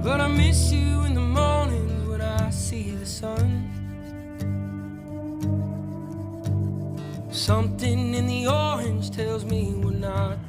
But I miss you in the mornings when I see the sun. Something in the orange tells me we're not